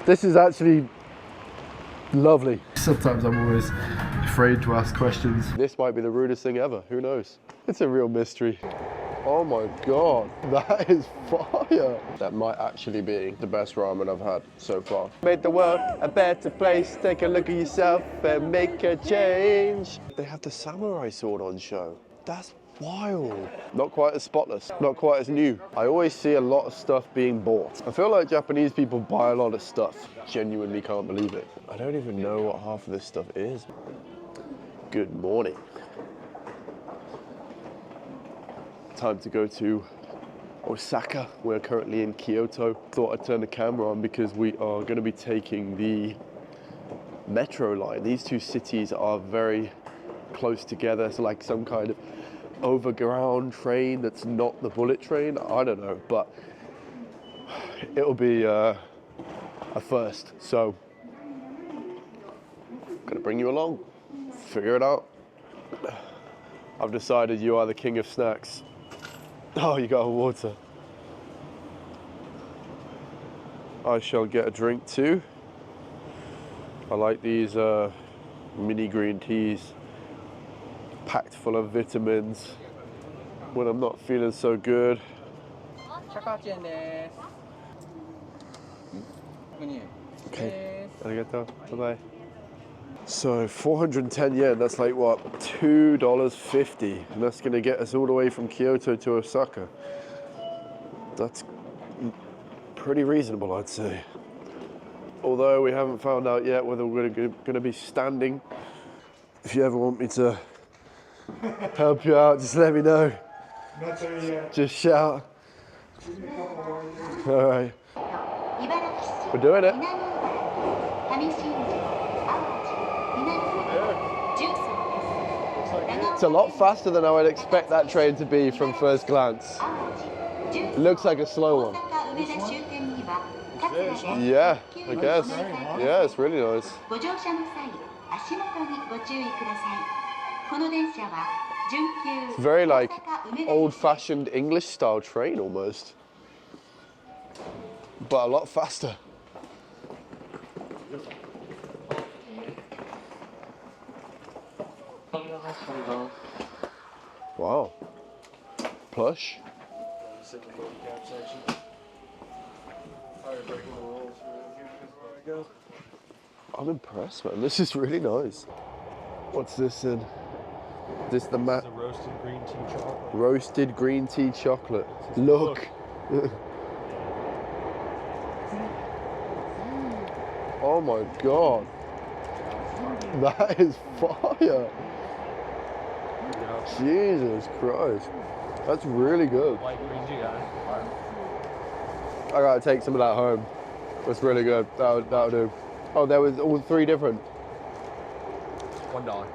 This is actually lovely. Sometimes I'm always afraid to ask questions. This might be the rudest thing ever, who knows? It's a real mystery. Oh my God, that is fire. That might actually be the best ramen I've had so far. Make the world a better place, take a look at yourself and make a change. They have the samurai sword on show. That's wild. Not quite as spotless, not quite as new. I always see a lot of stuff being bought. I feel like Japanese people buy a lot of stuff. Genuinely can't believe it. I don't even know what half of this stuff is. Good morning. Time to go to Osaka. We're currently in Kyoto. Thought I'd turn the camera on because we are going to be taking the metro line. These two cities are very close together. It's like some kind of overground train that's not the bullet train. I don't know, but it'll be a first. So, gonna bring you along. Figure it out. I've decided you are the king of snacks. Oh, you got a water. I shall get a drink too. I like these mini green teas, packed full of vitamins when I'm not feeling so good. Okay, arigato, bye-bye. So 410 yen, that's like what, $2.50, and that's gonna get us all the way from Kyoto to Osaka. That's pretty reasonable, I'd say. Although we haven't found out yet whether we're gonna be standing. If you ever want me to help you out, just let me know. Not there yet. Just shout. All right. We're doing it. It's a lot faster than I would expect that train to be from first glance. It looks like a slow one. Yeah, I guess. Yeah, it's really nice. It's very like old-fashioned English-style train almost, but a lot faster. Wow. Plush. I'm impressed, man. This is really nice. What's this in? This the mat? Roasted green tea chocolate. Roasted green tea chocolate. Look. Oh my God. That is fire. Jesus Christ. That's really good. White green tea, I gotta take some of that home. That's really good. That'll do. Oh, there was all three different. $1.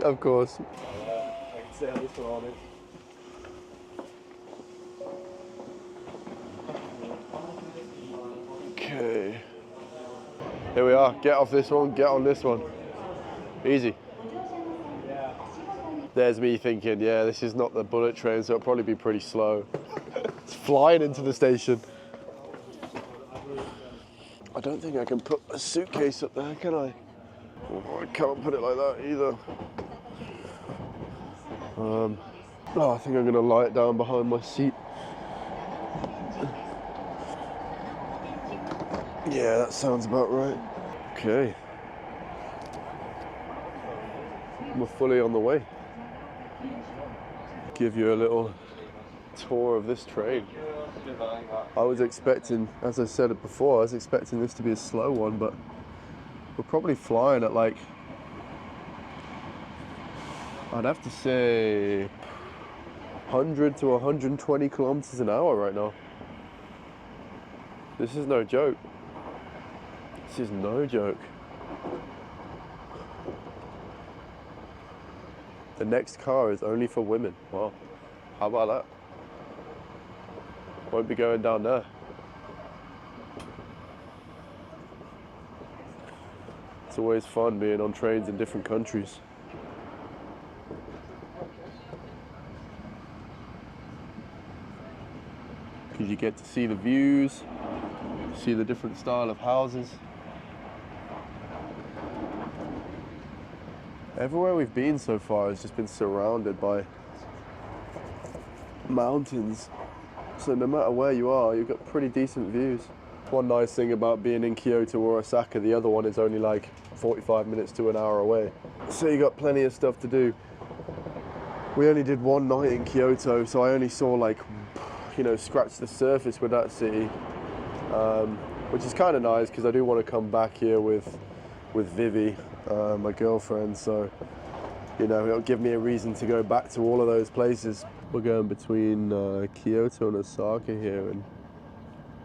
Of course. I can sell this for all this. Okay. Here we are. Get off this one, get on this one. Easy. There's me thinking, yeah, this is not the bullet train, so it'll probably be pretty slow. It's flying into the station. I don't think I can put a suitcase up there, can I? Oh, I can't put it like that either. Oh, I think I'm gonna lie it down behind my seat. Yeah, that sounds about right. Okay. We're fully on the way. Give you a little tour of this train. I was expecting, as I said it before, I was expecting this to be a slow one, but we're probably flying at like, I'd have to say 100 to 120 kilometers an hour right now. This is no joke. This is no joke. The next car is only for women. Wow. How about that? Won't be going down there. It's always fun being on trains in different countries. Because you get to see the views. See the different style of houses. Everywhere we've been so far has just been surrounded by mountains. So no matter where you are, you've got pretty decent views. One nice thing about being in Kyoto or Osaka, the other one is only like 45 minutes to an hour away. So you got plenty of stuff to do. We only did one night in Kyoto, so I only saw like, you know, scratch the surface with that city, which is kind of nice because I do want to come back here with Vivi, my girlfriend. So, you know, it'll give me a reason to go back to all of those places. We're going between Kyoto and Osaka here, and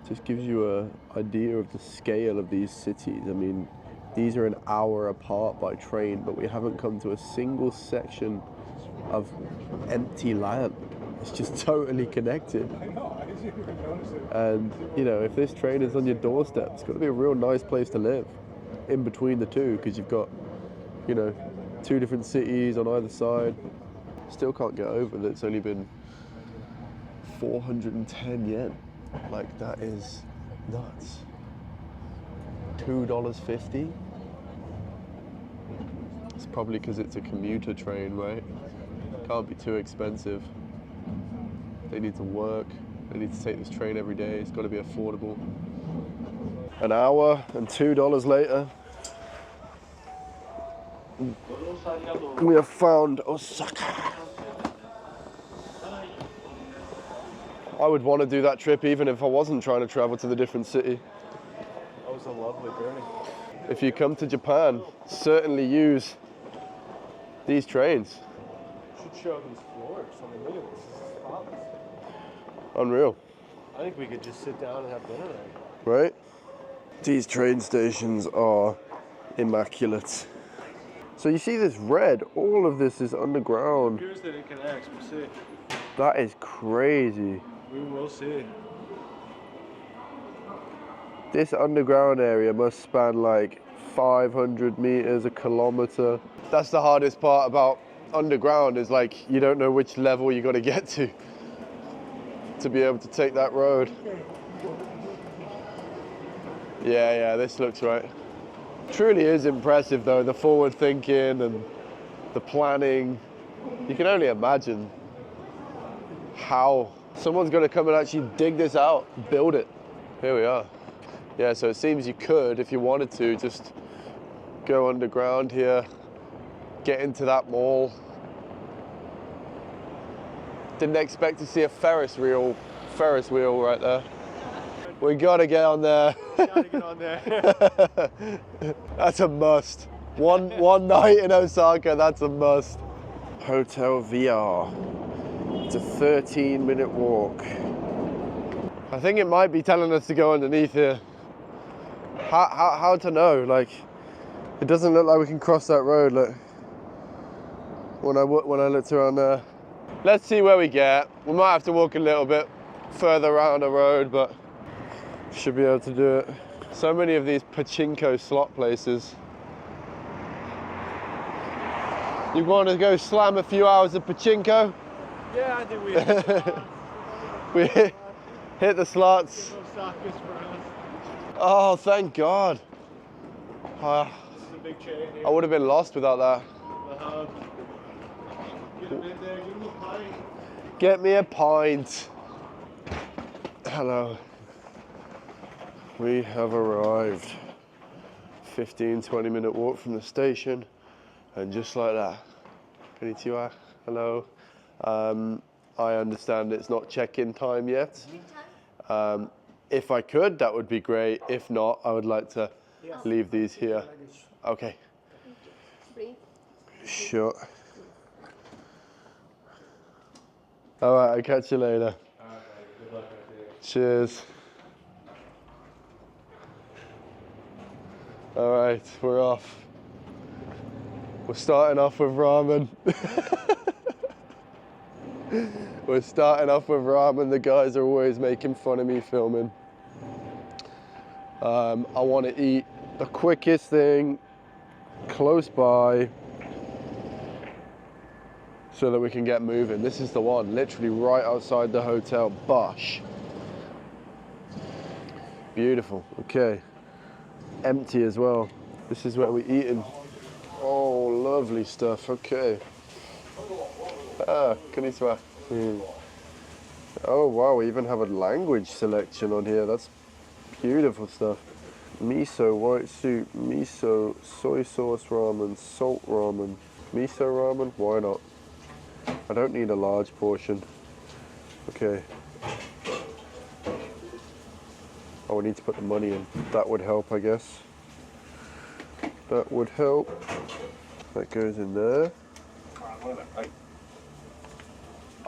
it just gives you an idea of the scale of these cities. I mean, these are an hour apart by train, but we haven't come to a single section of empty land. It's just totally connected. I know, I didn't even notice it. And, you know, if this train is on your doorstep, it's got to be a real nice place to live in between the two, because you've got, you know, two different cities on either side. Still can't get over that it's only been 410 yen. Like, that is nuts. $2.50? It's probably because it's a commuter train, right? Can't be too expensive. They need to work. They need to take this train every day. It's got to be affordable. An hour and $2 later, we have found Osaka. I would want to do that trip even if I wasn't trying to travel to the different city. That was a lovely journey. If you come to Japan, certainly use these trains. Should show these floors. I mean, look at this. This is spotless. Unreal, I think we could just sit down and have dinner there. right? These train stations are immaculate. So you see this red, all of this is underground. Here's that it connects, we'll see. That is crazy. We will see. This underground area must span like 500 meters, a kilometer. That's the hardest part about underground, is like you don't know which level you got to get to be able to take that road. Yeah, this looks right. Truly is impressive though, the forward thinking and the planning. You can only imagine how someone's going to come and actually dig this out, build it. Here we are. Yeah, so it seems you could, if you wanted to, just go underground here, get into that mall. Didn't expect to see a Ferris wheel right there. We gotta get on there. Gotta get on there. That's a must. One night in Osaka, that's a must. Hotel VR. It's a 13-minute walk. I think it might be telling us to go underneath here. How to know? Like, it doesn't look like we can cross that road. Look, when I looked around there. Let's see where we get. We might have to walk a little bit further around the road, but should be able to do it. So many of these pachinko slot places. You want to go slam a few hours of pachinko? Yeah, I think we We hit the slots. Osaka's for us. Oh, thank God. This is a big chain here. I would have been lost without that. The hub. Get him in there, give him a pint. Get me a pint. Hello. We have arrived. 15-20 minute walk from the station, and just like that. Konnichiwa. Hello. I understand it's not check-in time yet. If I could, that would be great. If not, I would like to leave these here. Okay. Sure. All right, I'll catch you later. Good luck out there. Cheers. All right, we're off. We're starting off with ramen. We're starting off with ramen. The guys are always making fun of me filming. I want to eat the quickest thing close by so that we can get moving. This is the one, literally right outside the hotel, Bosch. Beautiful. Okay. Empty as well. This is where we're eating. Oh, lovely stuff. Okay. Ah, konnichiwa. Oh wow, we even have a language selection on here. That's beautiful stuff. Miso, white soup, miso, soy sauce ramen, salt ramen. Miso ramen? Why not? I don't need a large portion. Okay. Oh, we need to put the money in. That would help, I guess. That would help. That goes in there.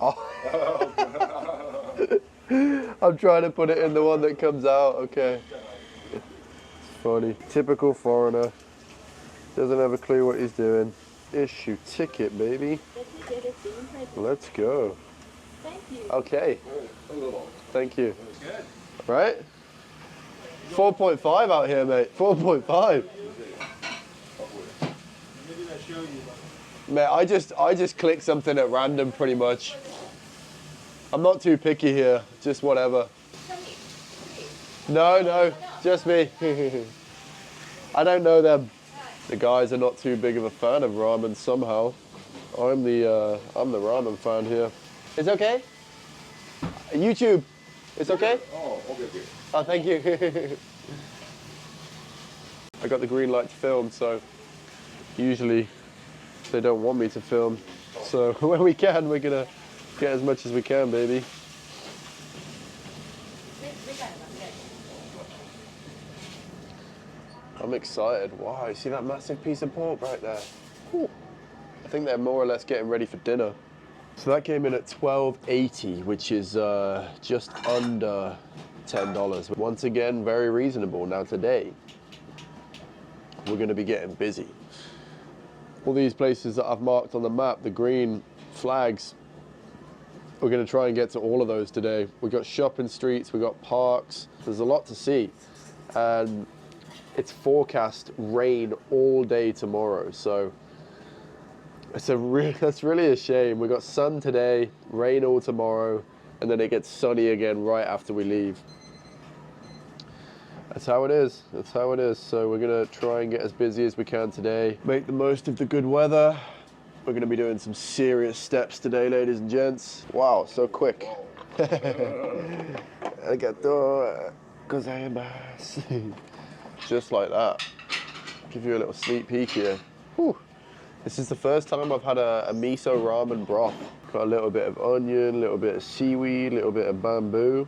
Oh. I'm trying to put it in the one that comes out. Okay. It's funny. Typical foreigner. Doesn't have a clue what he's doing. Issue ticket, baby. Let's go. Thank you. Okay. Thank you. Right? 4.5 out here, mate. 4.5. Mate, I just click something at random pretty much. I'm not too picky here, just whatever. No, just me. I don't know them. The guys are not too big of a fan of ramen somehow. I'm the ramen fan here. It's okay? YouTube, it's okay? Oh, okay. Oh, thank you. I got the green light to film, so usually they don't want me to film. So when we can, we're gonna get as much as we can, baby. I'm excited. Wow, you see that massive piece of pork right there? Ooh. I think they're more or less getting ready for dinner. So that came in at $12.80, which is just under $10. Once again, very reasonable. Now today, we're gonna be getting busy. All these places that I've marked on the map, the green flags, we're gonna try and get to all of those today. We've got shopping streets, we've got parks, there's a lot to see. And it's forecast rain all day tomorrow, so that's really a shame. We've got sun today, rain all tomorrow, and then it gets sunny again right after we leave. That's how it is. That's how it is. So we're gonna try and get as busy as we can today. Make the most of the good weather. We're gonna be doing some serious steps today, ladies and gents. Wow, so quick. Arigato gozaimasu. Just like that. Give you a little sneak peek here. Whew. This is the first time I've had a miso ramen broth. Got a little bit of onion, a little bit of seaweed, a little bit of bamboo.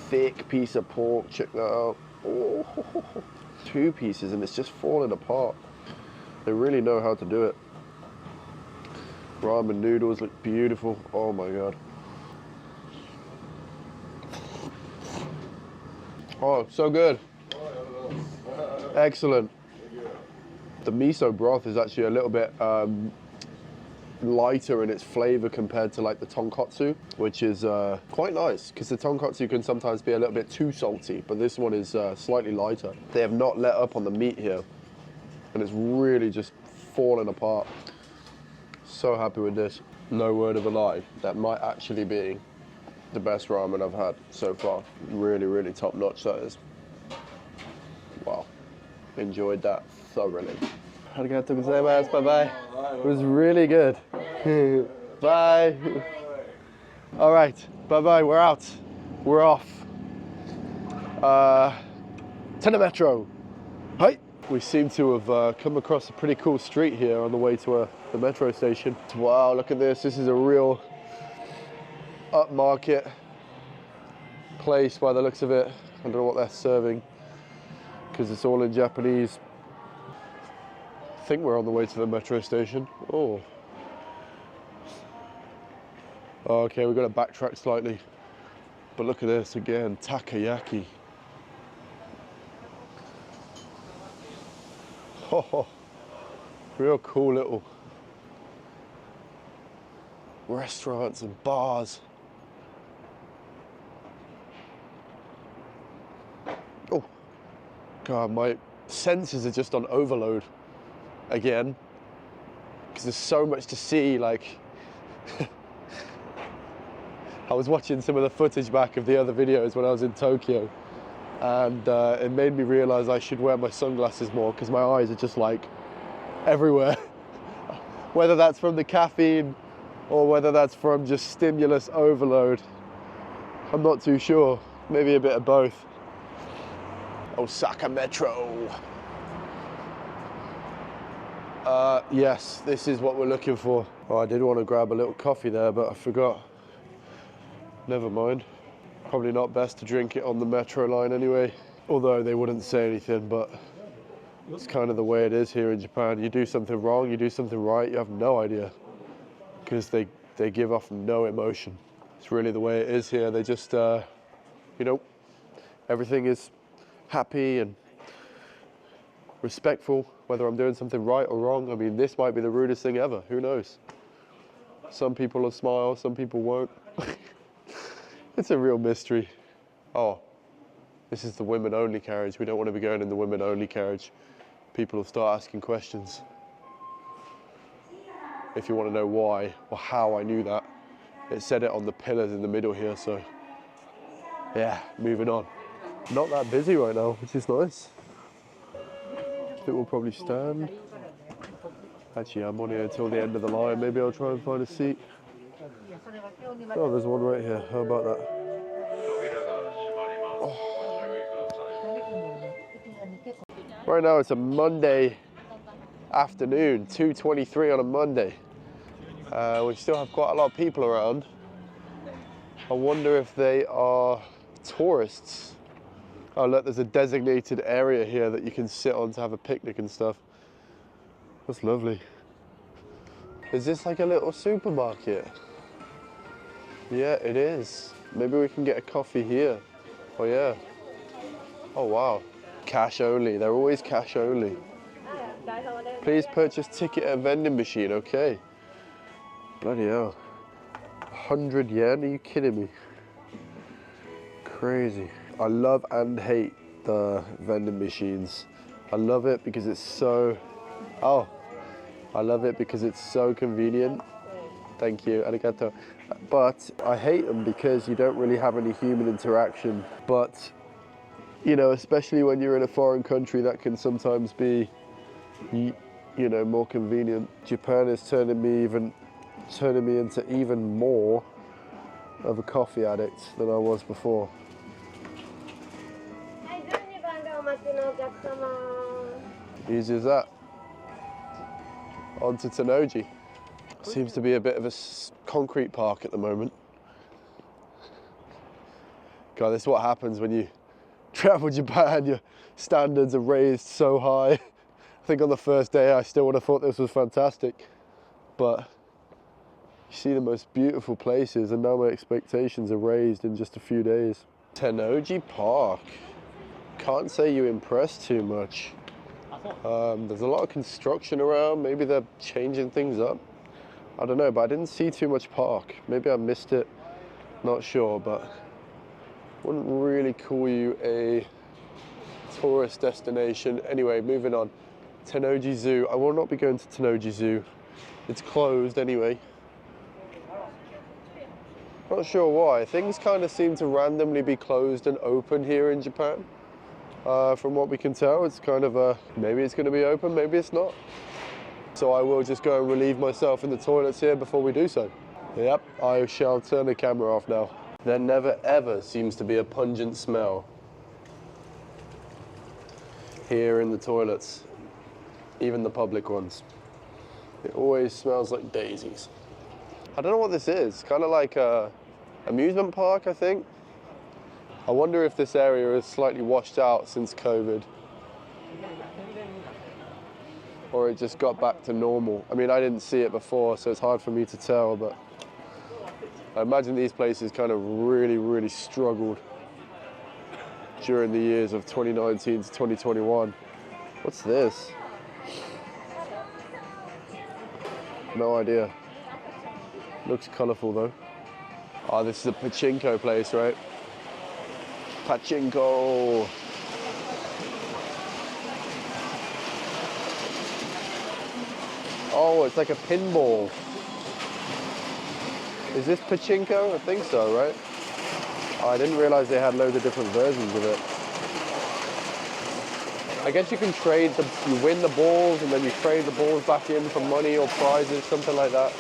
Thick piece of pork, check that out. Oh, 2 pieces and it's just falling apart. They really know how to do it. Ramen noodles look beautiful. Oh my God. Oh, so good. Excellent. The miso broth is actually a little bit lighter in its flavor compared to like the tonkotsu, which is quite nice because the tonkotsu can sometimes be a little bit too salty, but this one is slightly lighter. They have not let up on the meat here and it's really just falling apart. So happy with this. No word of a lie, that might actually be the best ramen I've had so far. Really, really top notch that is. Wow, enjoyed that thoroughly. Arigato gozaimasu, bye-bye. It was really good. Bye. All right, bye-bye, we're out. We're off. Tena Metro. Hi. We seem to have come across a pretty cool street here on the way to the metro station. Wow, look at this. This is a real upmarket place by the looks of it. I don't know what they're serving because it's all in Japanese. I think we're on the way to the metro station. Oh. Okay, we've got to backtrack slightly. But look at this again, takoyaki. Oh, real cool little restaurants and bars. Oh, God, my senses are just on overload again because there's so much to see. Like, I was watching some of the footage back of the other videos when I was in Tokyo, And it made me realize I should wear my sunglasses more because my eyes are just like everywhere. Whether that's from the caffeine or whether that's from just stimulus overload, I'm not too sure. Maybe a bit of both. Osaka Metro. Yes, this is what we're looking for. Oh, I did want to grab a little coffee there, but I forgot. Never mind. Probably not best to drink it on the metro line anyway. Although they wouldn't say anything, but it's kind of the way it is here in Japan. You do something wrong, you do something right, you have no idea. Because they give off no emotion. It's really the way it is here. They just, you know, everything is happy and respectful, whether I'm doing something right or wrong. I mean, this might be the rudest thing ever. Who knows? Some people will smile, some people won't. It's a real mystery. Oh, this is the women-only carriage. We don't want to be going in the women-only carriage. People will start asking questions. If you want to know why or how I knew that, it said it on the pillars in the middle here, so yeah, moving on. Not that busy right now, which is nice. I think we'll probably stand. Actually, I'm on here until the end of the line. Maybe I'll try and find a seat. Oh, there's one right here. How about that? Oh. Right now it's a Monday afternoon, 2:23 on a Monday. We still have quite a lot of people around. I wonder if they are tourists. Oh look, there's a designated area here that you can sit on to have a picnic and stuff. That's lovely. Is this like a little supermarket? Yeah, it is. Maybe we can get a coffee here. Oh yeah. Oh wow. Cash only. They're always cash only. Please purchase ticket at vending machine. Okay. Bloody hell. 100 yen? Are you kidding me? Crazy. I love and hate the vending machines. I love it because it's so... Oh. I love it because it's so convenient. Thank you. Arigato. But I hate them because you don't really have any human interaction. But, you know, especially when you're in a foreign country, that can sometimes be, you know, more convenient. Japan is turning me into even more of a coffee addict than I was before. Easy as that. On to Tennoji. Seems to be a bit of a concrete park at the moment. God, this is what happens when you travel Japan. Your standards are raised so high. I think on the first day I still would have thought this was fantastic. But you see the most beautiful places and now my expectations are raised in just a few days. Tennoji Park. Can't say you impressed too much. There's a lot of construction around. Maybe they're changing things up. I don't know, but I didn't see too much park. Maybe I missed it, not sure, but wouldn't really call you a tourist destination. Anyway, moving on. Tennoji Zoo. I will not be going to Tennoji Zoo. It's closed anyway. Not sure why. Things kind of seem to randomly be closed and open here in Japan. From what we can tell, it's kind of maybe it's going to be open, maybe it's not. So I will just go and relieve myself in the toilets here before we do so. Yep, I shall turn the camera off now. There never ever seems to be a pungent smell here in the toilets, even the public ones. It always smells like daisies. I don't know what this is, kind of like a amusement park, I think. I wonder if this area is slightly washed out since COVID. Or it just got back to normal. I mean, I didn't see it before, so it's hard for me to tell, but I imagine these places kind of really struggled during the years of 2019 to 2021. What's this? No idea. Looks colourful though. Oh, this is a pachinko place, right? Pachinko! Oh, it's like a pinball. Is this pachinko? I think so, right? Oh, I didn't realize they had loads of different versions of it. I guess you can trade you win the balls and then you trade the balls back in for money or prizes, something like that.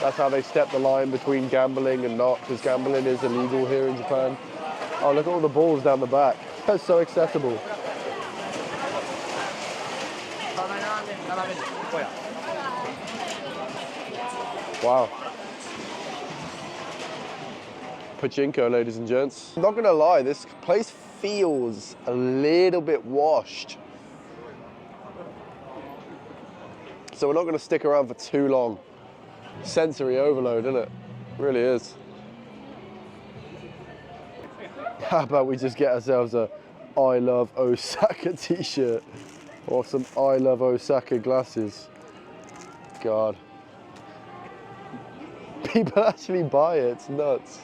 That's how they step the line between gambling and not, because gambling is illegal here in Japan. Oh, look at all the balls down the back. That's so accessible. Wow. Pachinko, ladies and gents. I'm not gonna lie, this place feels a little bit washed. So we're not gonna stick around for too long. Sensory overload, isn't it? Really is. How about we just get ourselves a I Love Osaka t-shirt or some I Love Osaka glasses. God. People actually buy it, it's nuts.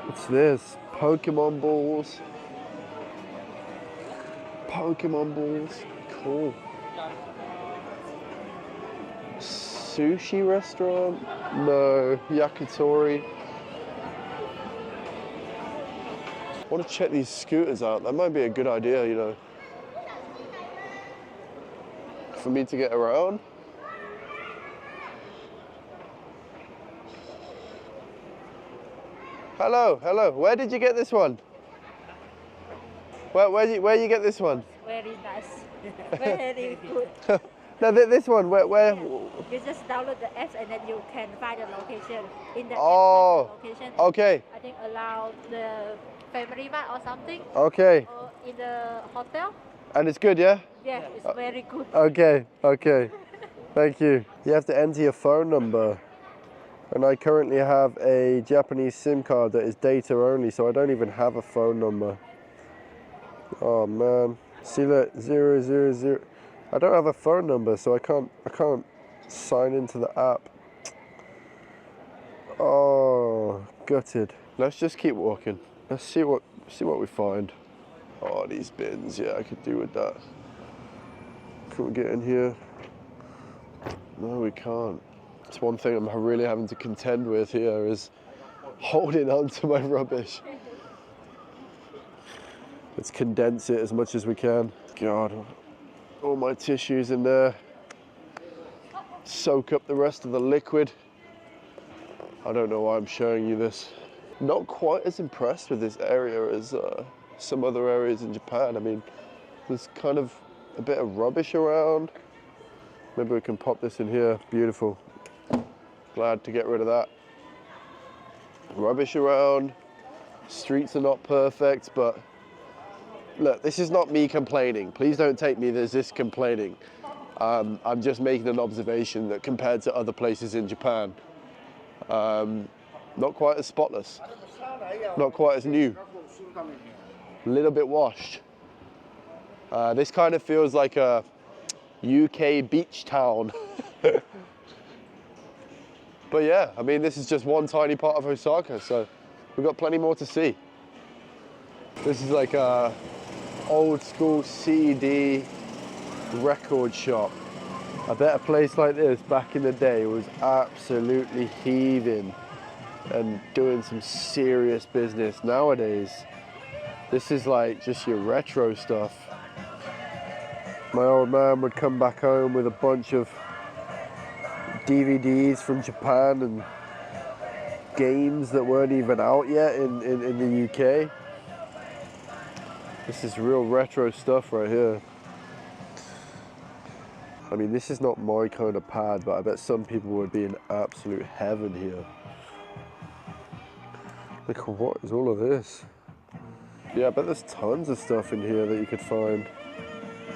What's this? Pokemon balls. Pokemon balls, cool. Sushi restaurant? No, yakitori. I want to check these scooters out. That might be a good idea, you know. For me to get around. Hello, hello. Where did you get this one? Where you get this one? Very nice. Very good. No, this one. Where? You just download the app and then you can find the location in the Oh, app. Location. okay. I think around the Family Mart or something. Okay. Or in the hotel. And it's good, yeah? Yeah, it's very good. Okay, okay. Thank you. You have to enter your phone number. And I currently have a Japanese SIM card that is data only, so I don't even have a phone number. Oh man. See that 000. I don't have a phone number, so I can't sign into the app. Oh, gutted. Let's just keep walking. Let's see what we find. Oh, these bins, yeah, I could do with that. Can we get in here? No, we can't. It's one thing I'm really having to contend with here is holding on to my rubbish. Let's condense it as much as we can. God, all my tissues in there. Soak up the rest of the liquid. I don't know why I'm showing you this. Not quite as impressed with this area as some other areas in Japan. I mean, there's kind of a bit of rubbish around. Maybe we can pop this in here. Beautiful. Glad to get rid of that. Rubbish around. Streets are not perfect, but look, this is not me complaining. Please don't take me as this complaining. I'm just making an observation that compared to other places in Japan, not quite as spotless, not quite as new, a little bit washed. This kind of feels like a UK beach town. But yeah, I mean, this is just one tiny part of Osaka, so we've got plenty more to see. This is like a old school CD record shop. I bet a place like this back in the day was absolutely heaving and doing some serious business. Nowadays, this is like just your retro stuff. My old man would come back home with a bunch of DVDs from Japan and games that weren't even out yet in the UK. This is real retro stuff right here. I mean, this is not my kind of pad, but I bet some people would be in absolute heaven here. Look, what is all of this? Yeah, I bet there's tons of stuff in here that you could find.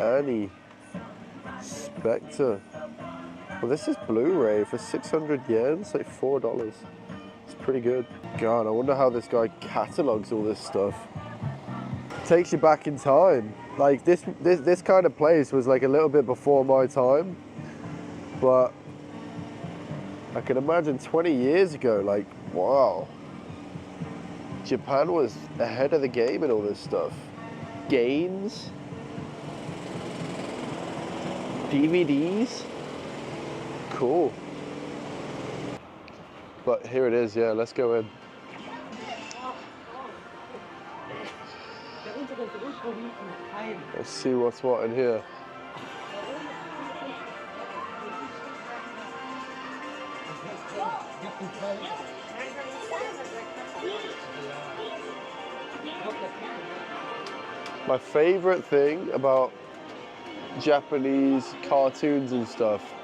Annie, Spectre. Well, this is Blu-ray for 600 yen, it's like $4. It's pretty good. God, I wonder how this guy catalogs all this stuff. Takes you back in time. Like this kind of place was like a little bit before my time, but I can imagine 20 years ago, like, wow. Japan was ahead of the game in all this stuff. Games, DVDs, cool. But here it is, yeah, let's go in. Let's see what's what in here. My favorite thing about Japanese cartoons and stuff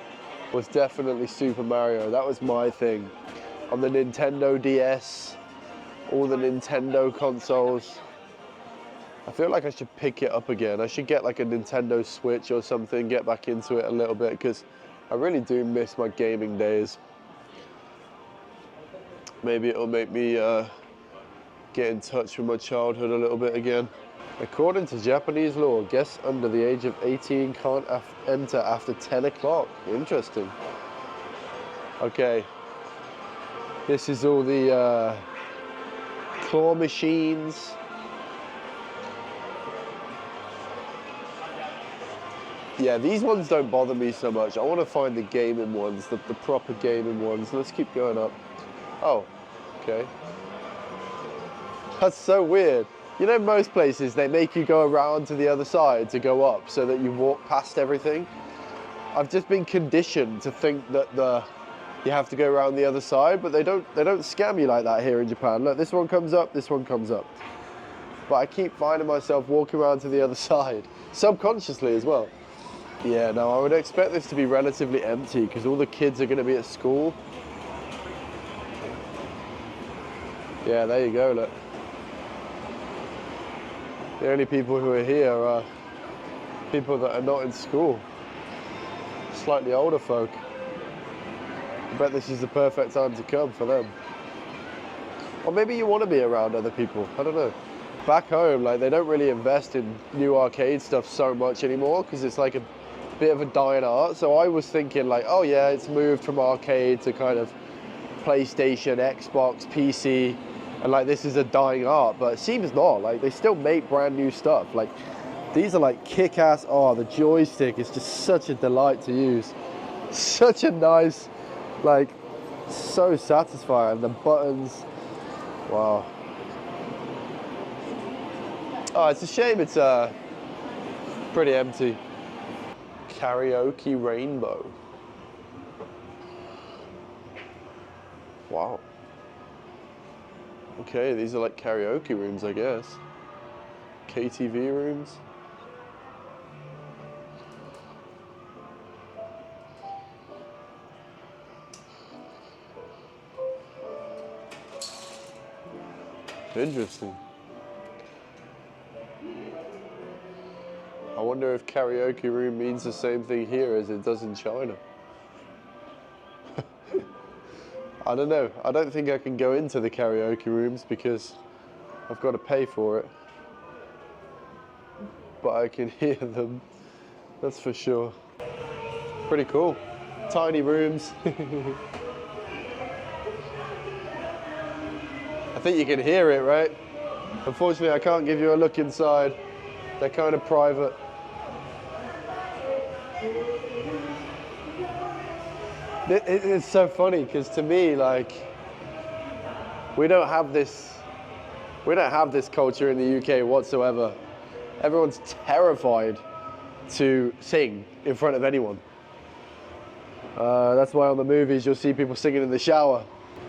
was definitely Super Mario. That was my thing. On the Nintendo DS, all the Nintendo consoles. I feel like I should pick it up again. I should get like a Nintendo Switch or something, get back into it a little bit, because I really do miss my gaming days. Maybe it'll make me get in touch with my childhood a little bit again. According to Japanese law, guests under the age of 18 can't enter after 10 o'clock. Interesting. Okay. This is all the claw machines. Yeah, these ones don't bother me so much. I want to find the gaming ones, the proper gaming ones. Let's keep going up. Oh, okay. That's so weird. You know, most places, they make you go around to the other side to go up so that you walk past everything. I've just been conditioned to think that you have to go around the other side, but they don't scam you like that here in Japan. Look, this one comes up, this one comes up. But I keep finding myself walking around to the other side, subconsciously as well. Yeah, now I would expect this to be relatively empty because all the kids are going to be at school. Yeah, there you go, look. The only people who are here are people that are not in school. Slightly older folk. I bet this is the perfect time to come for them. Or maybe you want to be around other people, I don't know. Back home, like, they don't really invest in new arcade stuff so much anymore because it's like a bit of a dying art. So I was thinking like, oh yeah, it's moved from arcade to kind of PlayStation, Xbox, PC, and like this is a dying art, but it seems not. Like, they still make brand new stuff. Like, these are like kick-ass. Oh, the joystick is just such a delight to use. Such a nice, like, so satisfying. The buttons, wow. Oh, it's a shame it's pretty empty. Karaoke Rainbow. Wow. Okay, these are like karaoke rooms, I guess. KTV rooms. Interesting. I wonder if karaoke room means the same thing here as it does in China. I don't know. I don't think I can go into the karaoke rooms because I've got to pay for it. But I can hear them, that's for sure. Pretty cool. Tiny rooms. I think you can hear it, right? Unfortunately, I can't give you a look inside. They're kind of private. It's so funny because to me, like, we don't have this culture in the UK whatsoever. Everyone's terrified to sing in front of anyone. That's why on the movies you'll see people singing in the shower.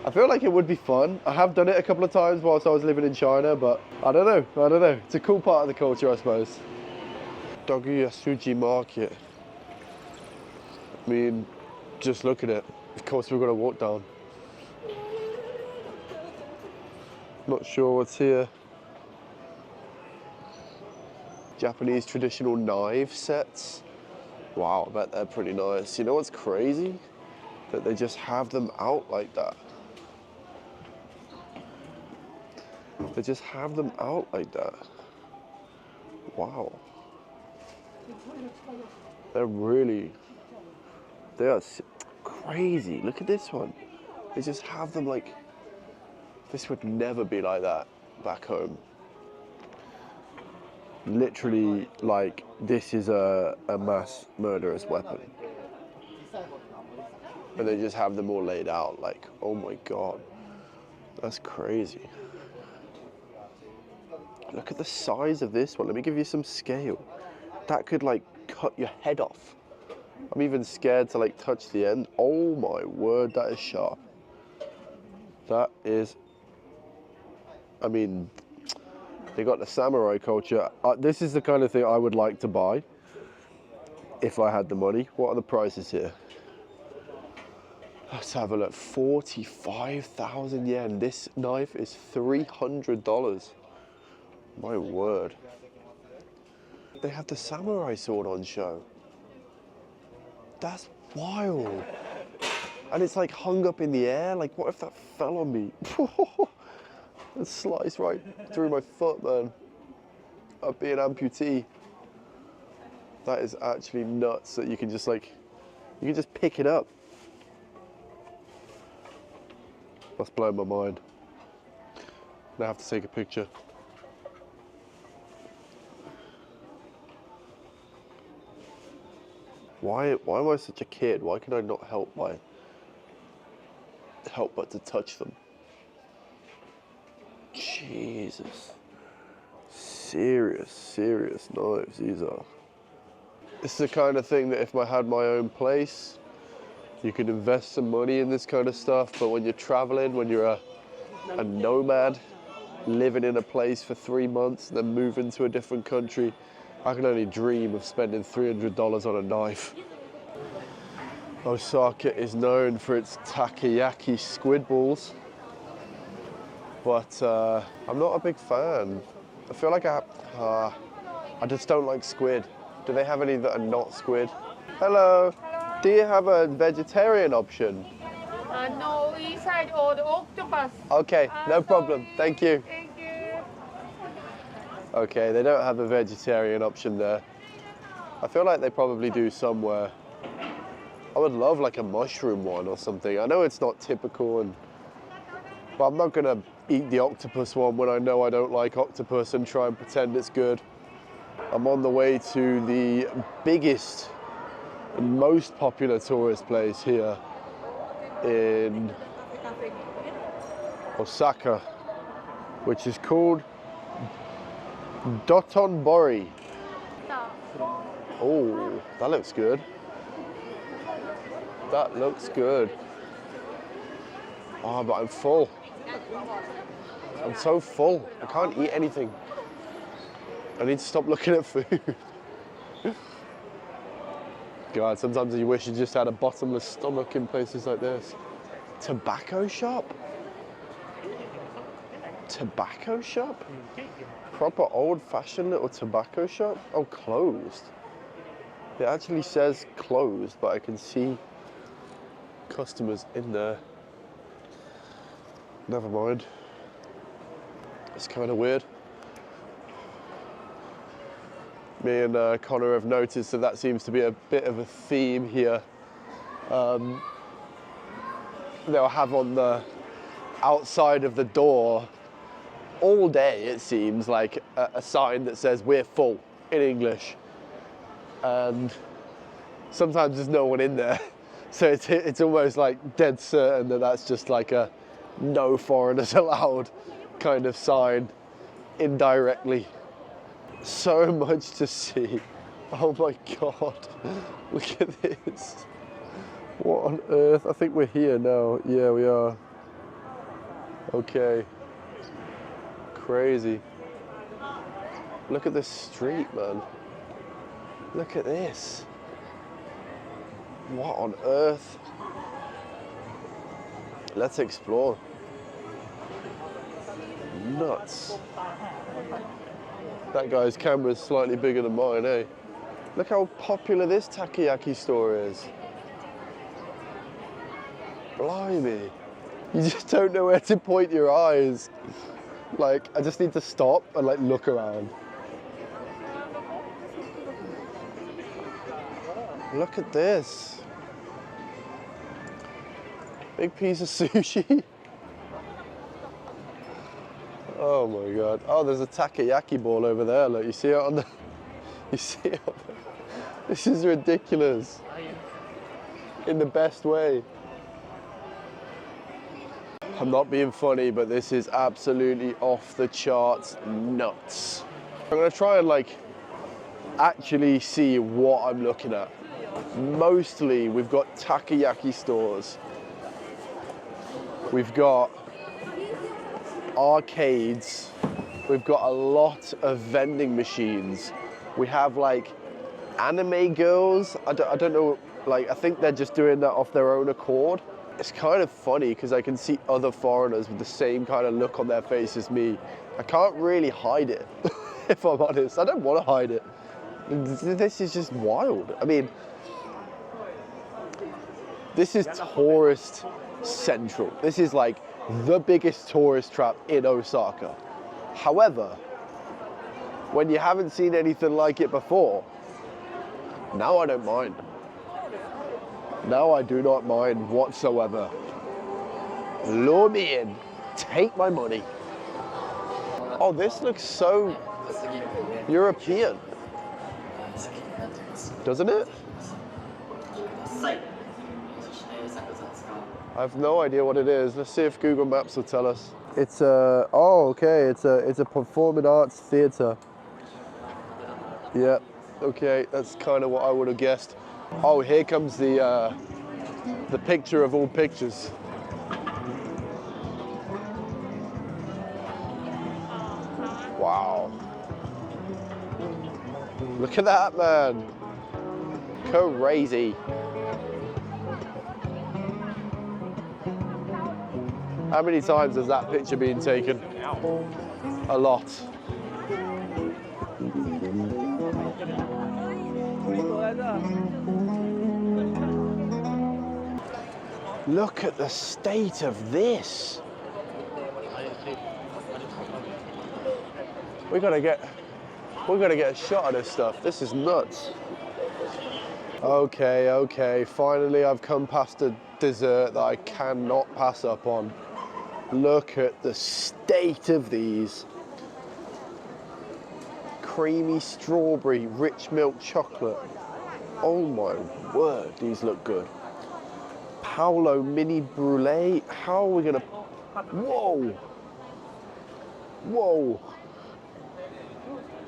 I feel like it would be fun. I have done it a couple of times whilst I was living in China, but I don't know. It's a cool part of the culture, I suppose. Doguyasuji Market. I mean, just look at it. Of course we've got to walk down. Not sure what's here. Japanese traditional knife sets. Wow, I bet they're pretty nice. You know what's crazy? That they just have them out like that. They just have them out like that. Wow. They are crazy. Look at this one. They just have them like, this would never be like that back home. Literally, like, this is a mass murderous weapon. And they just have them all laid out, like, oh my God. That's crazy. Look at the size of this one. Let me give you some scale. That could like cut your head off. I'm even scared to like touch the end. Oh my word, that is sharp. That is, I mean, they got the samurai culture. This is the kind of thing I would like to buy if I had the money. What are the prices here? Let's have a look. 45,000 yen. This knife is $300. My word. They have the samurai sword on show. That's wild. And it's like hung up in the air. Like, what if that fell on me? It sliced right through my foot, man. I'd be an amputee. That is actually nuts that you can just like, you can just pick it up. That's blown my mind. Now I have to take a picture. Why am I such a kid? Why can I not help but to touch them? Jesus. Serious knives these are. This is the kind of thing that if I had my own place, you can invest some money in this kind of stuff, but when you're traveling, when you're a nomad, living in a place for 3 months, then moving to a different country, I can only dream of spending $300 on a knife. Osaka is known for its takoyaki squid balls, but I'm not a big fan. I feel like I just don't like squid. Do they have any that are not squid? Hello. Do you have a vegetarian option? No, inside all the octopus. Okay, no problem. Thank you. Thank you. Okay, they don't have a vegetarian option there. I feel like they probably do somewhere. I would love like a mushroom one or something. I know it's not typical, but I'm not gonna eat the octopus one when I know I don't like octopus and try and pretend it's good. I'm on the way to the biggest and most popular tourist place here in Osaka, which is called Dotonbori. Oh, that looks good. That looks good. Oh, but I'm full. I'm so full. I can't eat anything. I need to stop looking at food. God, sometimes you wish you just had a bottomless stomach in places like this. Tobacco shop? Tobacco shop? Proper old-fashioned little tobacco shop? Oh, closed. It actually says closed, but I can see customers in there. Never mind. It's kind of weird. Me and Connor have noticed that seems to be a bit of a theme here. They'll have on the outside of the door all day, it seems, like a sign that says "We're full" in English. And sometimes there's no one in there. So it's almost like dead certain that that's just like a no foreigners allowed kind of sign indirectly. So much to see. Oh my God, look at this. What on earth? I think we're here now. Yeah, we are. Okay. Crazy. Look at this street, man. Look at this. What on earth? Let's explore. Nuts. That guy's camera's slightly bigger than mine, eh? Look how popular this takoyaki store is. Blimey. You just don't know where to point your eyes. Like, I just need to stop and like look around. Look at this. Big piece of sushi. Oh my God. Oh, there's a takoyaki ball over there. Look, you see it on the... You see it on the... This is ridiculous. In the best way. I'm not being funny, but this is absolutely off the charts nuts. I'm gonna try and like actually see what I'm looking at. Mostly we've got takoyaki stores. We've got arcades. We've got a lot of vending machines. We have like anime girls. I don't know, like I think they're just doing that off their own accord. It's kind of funny because I can see other foreigners with the same kind of look on their face as me. I can't really hide it, if I'm honest. I don't want to hide it. This is just wild. I mean, this is tourist central. This is like the biggest tourist trap in Osaka. However, when you haven't seen anything like it before, now I don't mind. Now I do not mind whatsoever. Lure me in, take my money. Oh, this looks so European, doesn't it? I have no idea what it is. Let's see if Google Maps will tell us. It's a, oh, okay, it's a performing arts theater. Yeah, okay, that's kind of what I would have guessed. Oh, here comes the picture of all pictures. Wow. Look at that, man. Crazy. How many times has that picture been taken? A lot. Look at the state of this. We gotta get a shot of this stuff. This is nuts. Okay, finally I've come past a dessert that I cannot pass up on. Look at the state of these. Creamy strawberry, rich milk chocolate. Oh my word, these look good. Paolo mini brulee. How are we gonna, whoa. Whoa.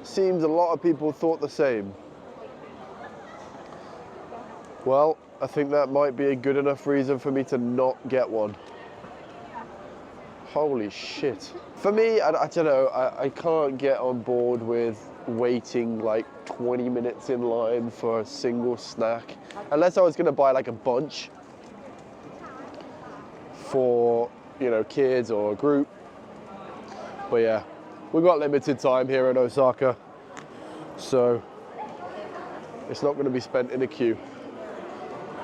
Seems a lot of people thought the same. Well, I think that might be a good enough reason for me to not get one. Holy shit. For me, I don't know, I can't get on board with waiting like 20 minutes in line for a single snack. Unless I was gonna buy like a bunch for, you know, kids or a group. But yeah, we've got limited time here in Osaka, so it's not gonna be spent in a queue.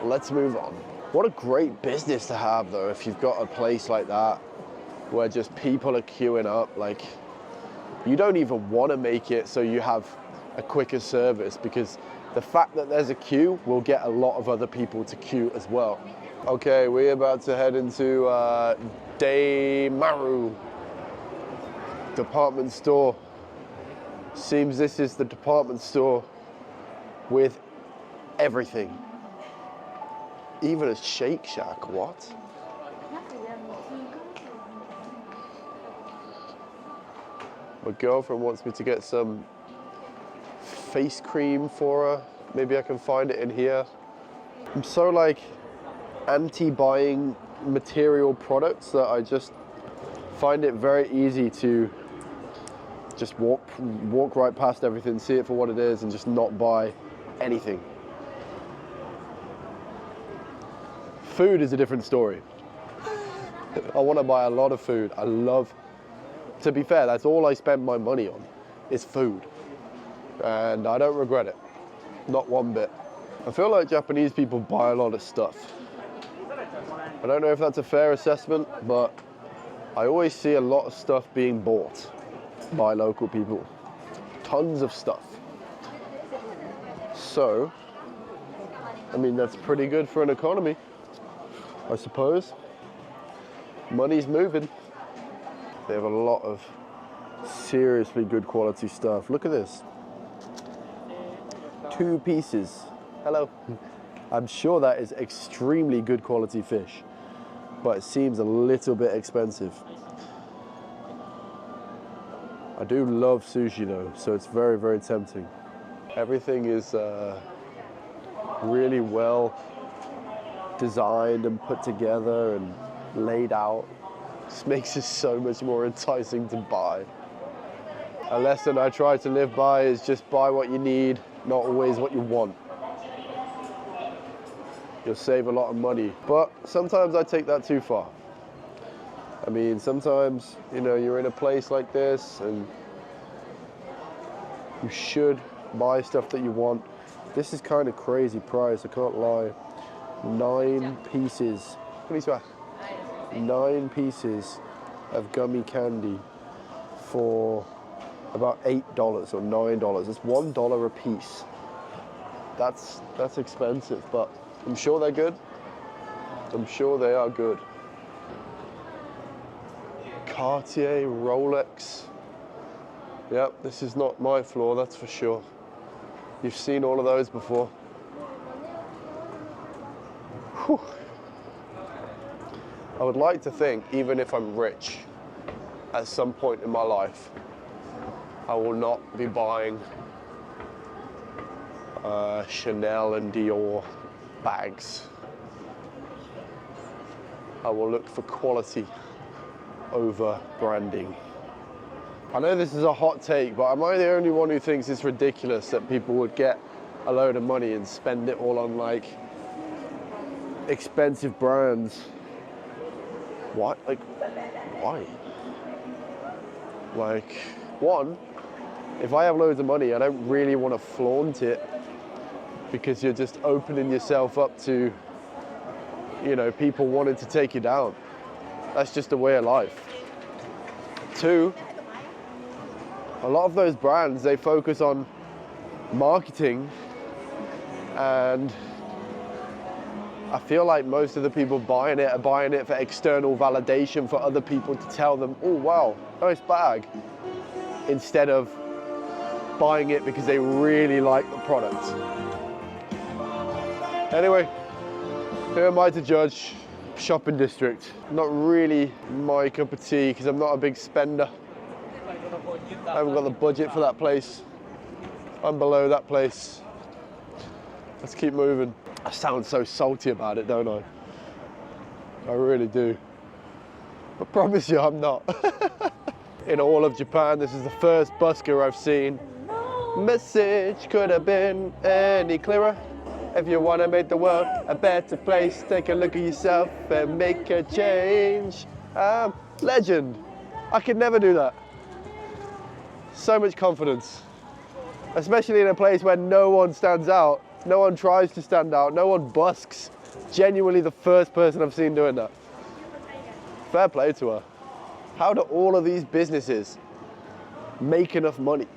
Let's move on. What a great business to have though, if you've got a place like that where just people are queuing up. Like, you don't even want to make it so you have a quicker service, because the fact that there's a queue will get a lot of other people to queue as well. Okay, we're about to head into Daimaru department store. Seems this is the department store with everything. Even a Shake Shack, what? My girlfriend wants me to get some face cream for her. Maybe I can find it in here. I'm so like anti-buying material products that I just find it very easy to just walk right past everything, see it for what it is, and just not buy anything. Food is a different story. I want to buy a lot of food. I love, to be fair, that's all I spend my money on, is food. And I don't regret it, not one bit. I feel like Japanese people buy a lot of stuff. I don't know if that's a fair assessment, but I always see a lot of stuff being bought by local people. Tons of stuff. So, I mean, that's pretty good for an economy, I suppose. Money's moving. They have a lot of seriously good quality stuff. Look at this. 2 pieces. Hello. I'm sure that is extremely good quality fish. but it seems a little bit expensive. I do love sushi though, so it's very, very tempting. Everything is really well designed and put together and laid out. Just makes it so much more enticing to buy. A lesson I try to live by is just buy what you need, not always what you want. You'll save a lot of money, but sometimes I take that too far. I mean, sometimes, you know, you're in a place like this and you should buy stuff that you want. This is kind of crazy price, I can't lie. 9 pieces. 9 pieces of gummy candy for about $8 or $9. It's $1 a piece. That's expensive, but I'm sure they're good. I'm sure they are good. Cartier, Rolex. Yep, this is not my floor, that's for sure. You've seen all of those before. Whew. I would like to think, even if I'm rich, at some point in my life, I will not be buying Chanel and Dior bags. I will look for quality over branding. I know this is a hot take, but am I the only one who thinks it's ridiculous that people would get a load of money and spend it all on like expensive brands? What? Like, why? Like, one, if I have loads of money, I don't really want to flaunt it because you're just opening yourself up to, you know, people wanting to take you down. That's just a way of life. Two, a lot of those brands, they focus on marketing, and I feel like most of the people buying it are buying it for external validation, for other people to tell them, oh wow, nice bag, instead of buying it because they really like the product. Anyway, who am I to judge? Shopping district. Not really my cup of tea because I'm not a big spender. I haven't got the budget for that place. I'm below that place. Let's keep moving. I sound so salty about it, don't I? I really do. I promise you I'm not. In all of Japan, this is the first busker I've seen. Message could have been any clearer. If you want to make the world a better place, take a look at yourself and make a change. Legend. I could never do that. So much confidence. Especially in a place where no one stands out. No one tries to stand out. No one busks. Genuinely the first person I've seen doing that. Fair play to her. How do all of these businesses make enough money?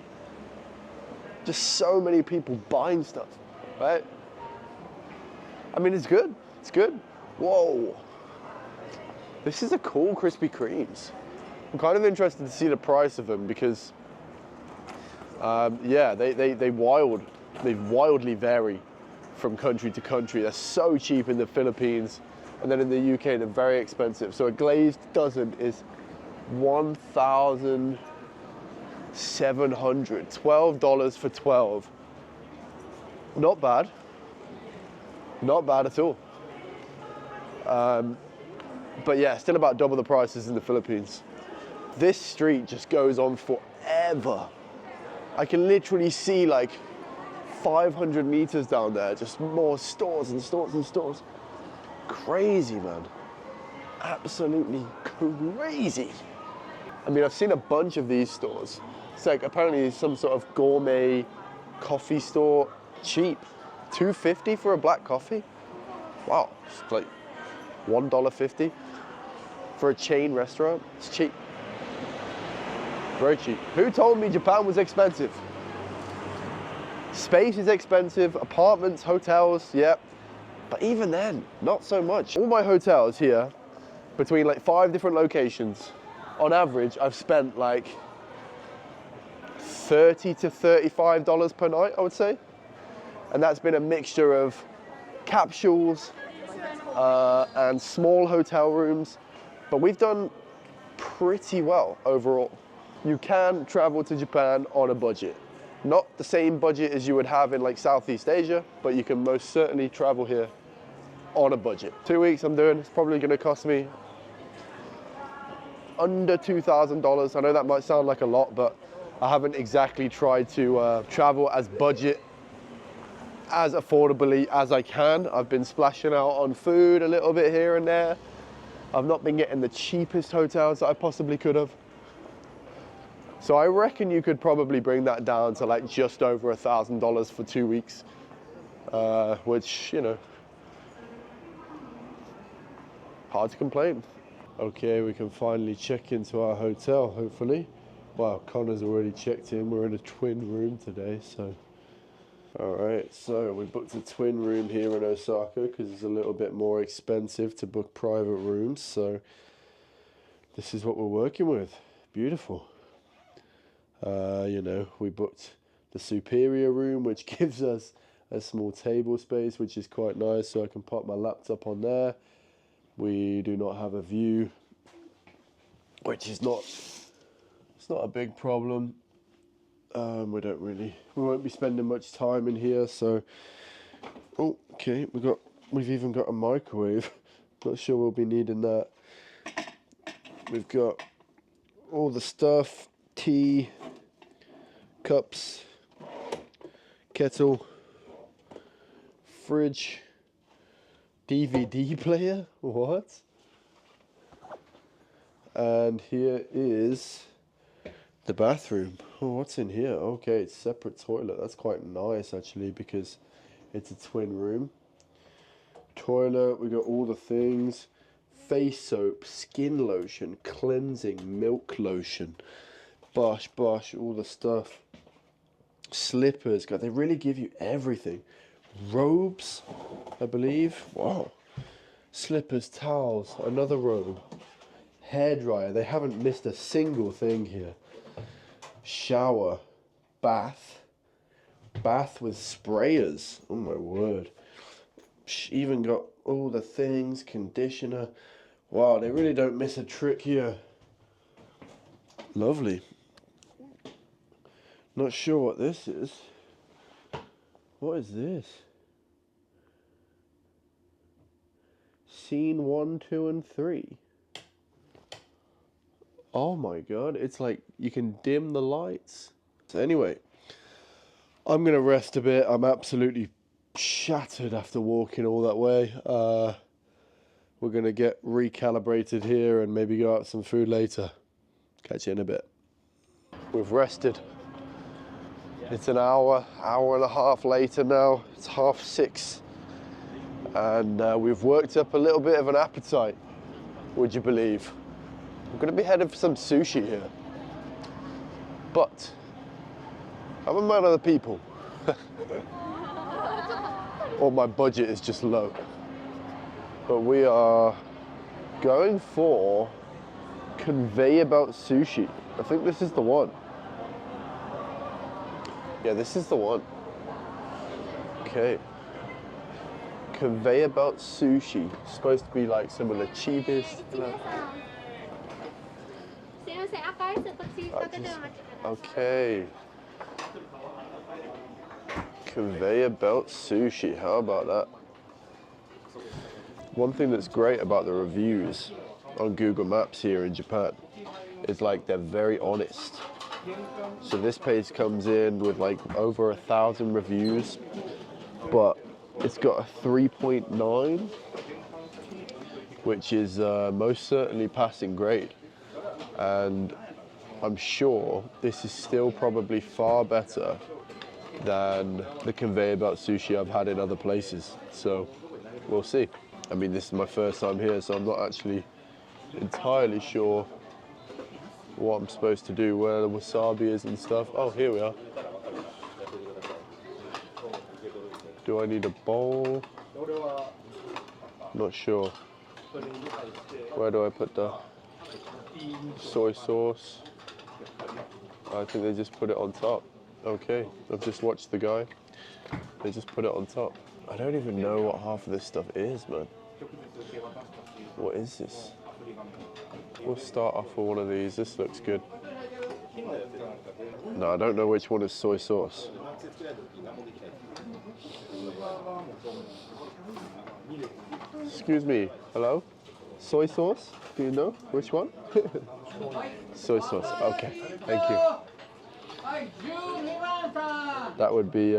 Just so many people buying stuff, right? I mean, it's good. It's good. Whoa. This is a cool Krispy Kremes. I'm kind of interested to see the price of them because, yeah, they wildly vary from country to country. They're so cheap in the Philippines, and then in the UK they're very expensive. So a glazed dozen is $1,700. $12 for 12. Not bad. Not bad at all. But yeah, still about double the prices in the Philippines. This street just goes on forever. I can literally see like 500 meters down there, just more stores and stores and stores. Crazy, man. Absolutely crazy. I mean, I've seen a bunch of these stores. It's like apparently some sort of gourmet coffee store, cheap. $2.50 for a black coffee? Wow, it's like $1.50 for a chain restaurant. It's cheap. Very cheap. Who told me Japan was expensive? Space is expensive, apartments, hotels, yep. But even then, not so much. All my hotels here, between like 5 different locations, on average, I've spent like $30 to $35 per night, I would say. And that's been a mixture of capsules, and small hotel rooms, but we've done pretty well overall. You can travel to Japan on a budget. Not the same budget as you would have in like Southeast Asia, but you can most certainly travel here on a budget. 2 weeks I'm doing, it's probably gonna cost me under $2,000. I know that might sound like a lot, but I haven't exactly tried to travel as budget, as affordably as I can. I've been splashing out on food a little bit here and there. I've not been getting the cheapest hotels that I possibly could have. So I reckon you could probably bring that down to like just over $1,000 for 2 weeks, which, you know, hard to complain. Okay, we can finally check into our hotel, hopefully. Wow, Connor's already checked in. We're in a twin room today, so. All right, so we booked a twin room here in Osaka because it's a little bit more expensive to book private rooms. So this is what we're working with. Beautiful. You know, we booked the superior room, which gives us a small table space, which is quite nice, so I can pop my laptop on there. We do not have a view, which is it's not a big problem. We won't be spending much time in here, so. Oh, okay, we've even got a microwave. Not sure we'll be needing that. We've got all the stuff, tea, cups, kettle, fridge, DVD player, what? And here is the bathroom. Oh, what's in here? Okay, it's separate toilet. That's quite nice actually, because it's a twin room. Toilet, we got all the things. Face soap, skin lotion, cleansing, milk lotion, bosh, all the stuff. Slippers, God, they really give you everything. Robes, I believe. Wow. Slippers, towels, another robe. Hairdryer, they haven't missed a single thing here. Shower, bath with sprayers. Oh my word. Even got all the things, conditioner. Wow, they really don't miss a trick here. Lovely. Not sure what this is. What is this? Scene 1, 2, and 3. Oh my god, it's like you can dim the lights. So anyway, I'm gonna rest a bit. I'm absolutely shattered after walking all that way. We're gonna get recalibrated here and maybe go out some food later. Catch you in a bit. We've rested. It's an hour and a half later now. It's 6:30. And we've worked up a little bit of an appetite, would you believe? I'm gonna be headed for some sushi here. But I'm a man of the people. Or my budget is just low. But we are going for conveyor belt sushi. I think this is the one. Yeah, this is the one. Okay. Conveyor belt sushi. It's supposed to be like some of the cheapest. Okay. Conveyor belt sushi. How about that? One thing that's great about the reviews on Google Maps here in Japan is like they're very honest. So this page comes in with like over 1,000 reviews, but it's got a 3.9, which is most certainly passing grade. And I'm sure this is still probably far better than the conveyor belt sushi I've had in other places. So we'll see. I mean, this is my first time here, so I'm not actually entirely sure what I'm supposed to do, where the wasabi is and stuff. Oh, here we are. Do I need a bowl? Not sure. Where do I put the soy sauce? I think they just put it on top. Okay, I've just watched the guy. They just put it on top. I don't even know what half of this stuff is, man. What is this? We'll start off with one of these. This looks good. No, I don't know which one is soy sauce. Excuse me, hello? Soy sauce? Do you know which one? Soy sauce, okay, thank you. That would be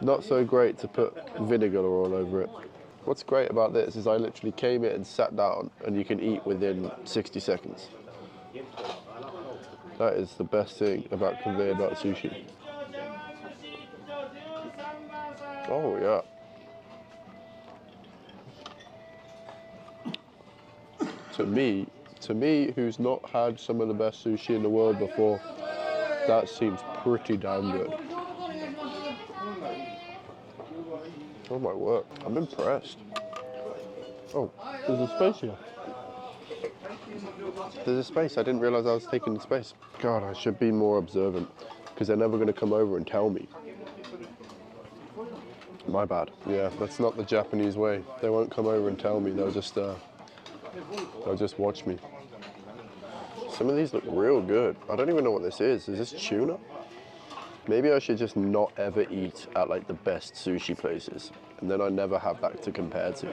not so great to put vinegar all over it. What's great about this is I literally came in and sat down and you can eat within 60 seconds. That is the best thing about conveyor belt sushi. Oh yeah. To me, who's not had some of the best sushi in the world before, that seems pretty damn good. Oh my word, I'm impressed. Oh, there's a space here. There's a space, I didn't realize I was taking the space. God, I should be more observant, because they're never gonna come over and tell me. My bad. Yeah, that's not the Japanese way. They won't come over and tell me, they'll just watch me. Some of these look real good. I don't even know what this is. Is this tuna? Maybe I should just not ever eat at like the best sushi places, and then I never have that to compare to.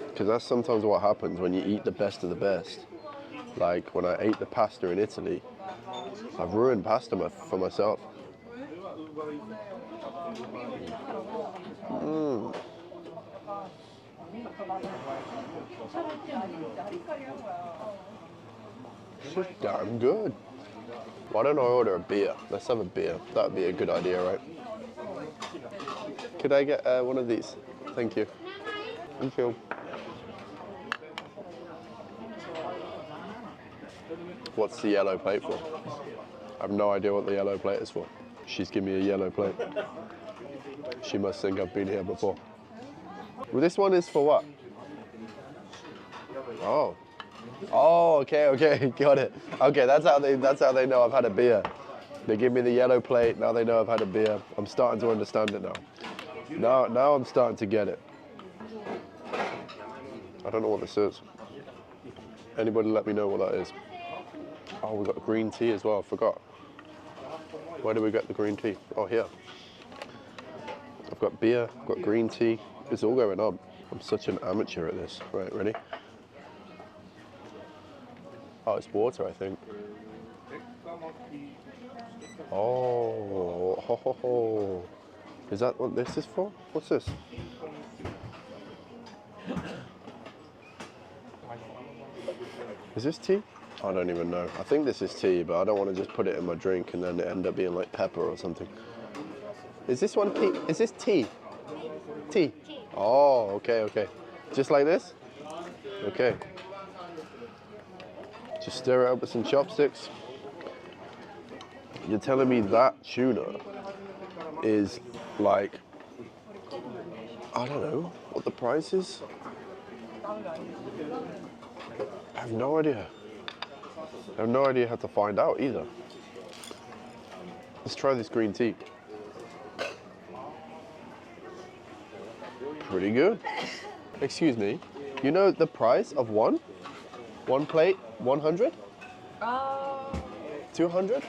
Because that's sometimes what happens when you eat the best of the best. Like when I ate the pasta in Italy, I've ruined pasta for myself. This is damn good. Why don't I order a beer? Let's have a beer. That would be a good idea, right? Could I get one of these? Thank you. Thank you. What's the yellow plate for? I have no idea what the yellow plate is for. She's giving me a yellow plate. She must think I've been here before. Well, this one is for what? Oh. Oh, okay, got it. Okay, that's how they know I've had a beer. They give me the yellow plate, now they know I've had a beer. I'm starting to understand it now. Now I'm starting to get it. I don't know what this is. Anybody let me know what that is? Oh, we got green tea as well, I forgot. Where do we get the green tea? Oh, here. I've got beer, I've got green tea. It's all going on. I'm such an amateur at this. Right, ready? Oh, it's water, I think. Oh, ho, ho, ho. Is that what this is for? What's this? Is this tea? I don't even know. I think this is tea, but I don't want to just put it in my drink and then it end up being like pepper or something. Is this one tea? Is this tea? Tea. Oh, okay. Just like this? Okay. Just stir it up with some chopsticks. You're telling me that tuna is like, I don't know what the price is? I have no idea. I have no idea how to find out either. Let's try this green tea. Pretty good. Excuse me, you know the price of one? One plate, 100? 200?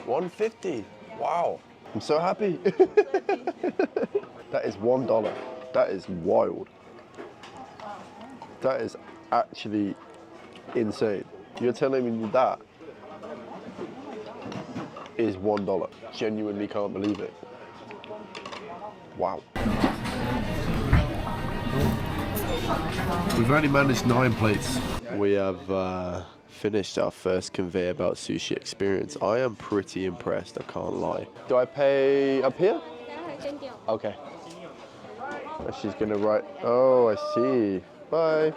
150. Wow, I'm so happy. That is $1. That is wild. That is actually insane. You're telling me that is $1. Genuinely can't believe it. Wow. We've only managed 9 plates. We have finished our first conveyor belt sushi experience. I am pretty impressed, I can't lie. Do I pay up here? Okay. She's gonna write, oh, I see. Bye.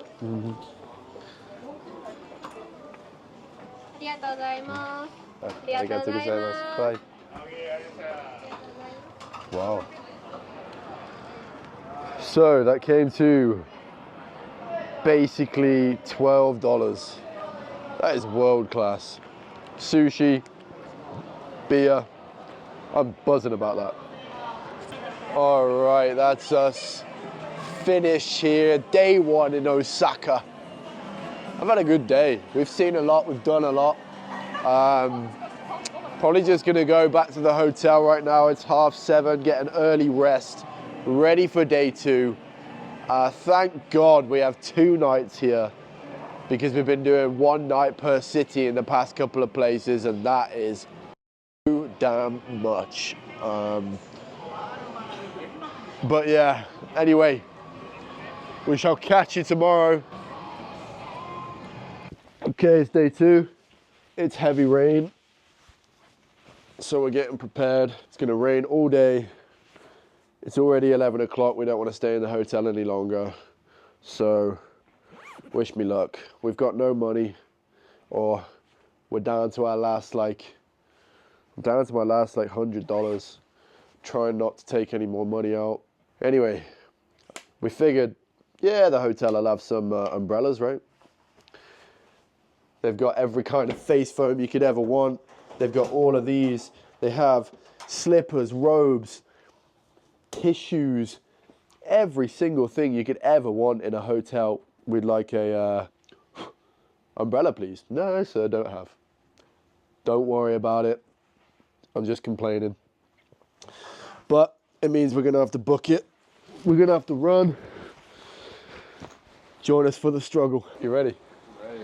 Arigatou gozaimasu. Bye. Wow. So that came to basically $12. That is world class. Sushi, beer. I'm buzzing about that. All right, that's us finished here. Day one in Osaka. I've had a good day. We've seen a lot, we've done a lot. Probably just gonna go back to the hotel right now. It's 7:30, get an early rest, ready for day two. Thank God we have 2 nights here because we've been doing 1 night per city in the past couple of places, and that is too damn much. But yeah, anyway, we shall catch you tomorrow. Okay, it's day 2. It's heavy rain, so we're getting prepared. It's gonna rain all day. It's already 11 o'clock. We don't want to stay in the hotel any longer. So wish me luck. We've got no money, or we're down to our last I'm down to my last $100. Trying not to take any more money out. Anyway, we figured, yeah, the hotel will have some umbrellas, right? They've got every kind of face foam you could ever want. They've got all of these. They have slippers, robes, tissues, every single thing you could ever want in a hotel. We'd like a umbrella, please. No, sir, don't have. Don't worry about it. I'm just complaining. But it means we're gonna have to book it. We're gonna have to run. Join us for the struggle. You ready? Ready.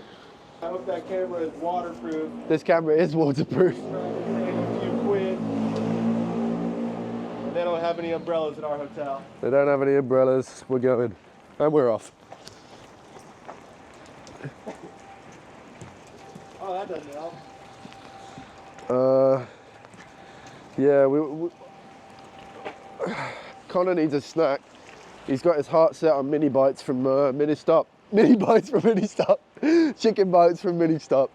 I hope that camera is waterproof. This camera is waterproof. Save a few quid. And they don't have any umbrellas at our hotel. They don't have any umbrellas. We're going. And we're off. Oh, that doesn't help. Yeah, we Connor needs a snack. He's got his heart set on mini bites from Ministop. Mini bites from Ministop. Chicken bites from Ministop.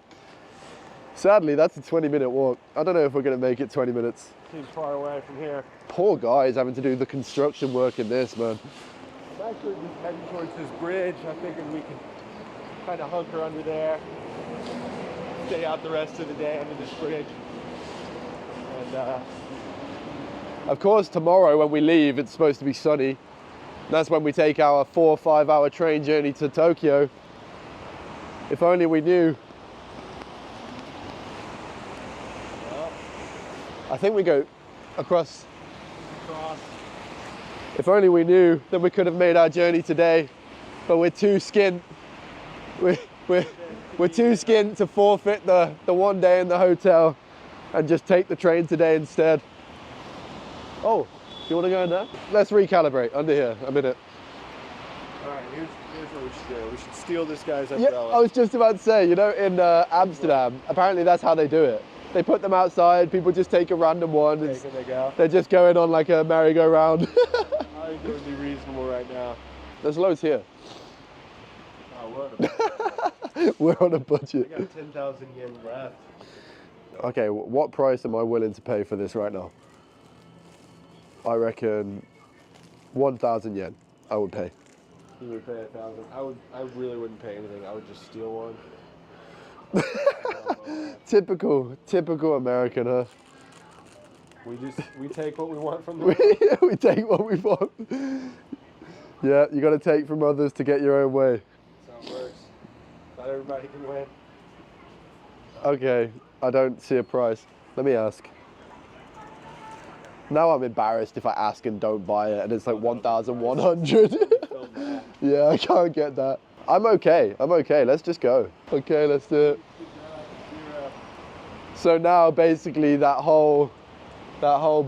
Sadly, that's a 20-minute walk. I don't know if we're going to make it 20 minutes. Seems far away from here. Poor guys having to do the construction work in this, man. I'm actually just heading towards this bridge. I figured we could kind of hunker under there, stay out the rest of the day under this bridge. And Of course, tomorrow when we leave, it's supposed to be sunny. That's when we take our 4 or 5 hour train journey to Tokyo. If only we knew. well, I think we go across. If only we knew, then we could have made our journey today. But we're too skint. We're too skint to forfeit the 1 day in the hotel and just take the train today instead. Oh, do you want to go in there? Let's recalibrate under here a minute. all right, here's what we should do. We should steal this guy's Yeah, umbrella. I was just about to say, you know, in Amsterdam, apparently that's how they do it. They put them outside, people just take a random one. And There they go. they're just going on like a merry-go-round. I think it would be reasonable right now. There's loads here. Oh, what? We're on a I budget. got 10,000 yen left. Okay, what price am I willing to pay for this right now? I reckon 1,000 yen I would pay. You would pay 1,000. I really wouldn't pay anything. I would just steal one. Typical American, huh? We take what we want from them. We take what we want. Yeah, you got to take from others to get your own way. That's how it works. Not everybody can win. Okay, I don't see a price. Let me ask. Now I'm embarrassed if I ask and don't buy it and it's like 1,100. Yeah, I can't get that. I'm okay. Let's just go. Okay, let's do it. So now basically that whole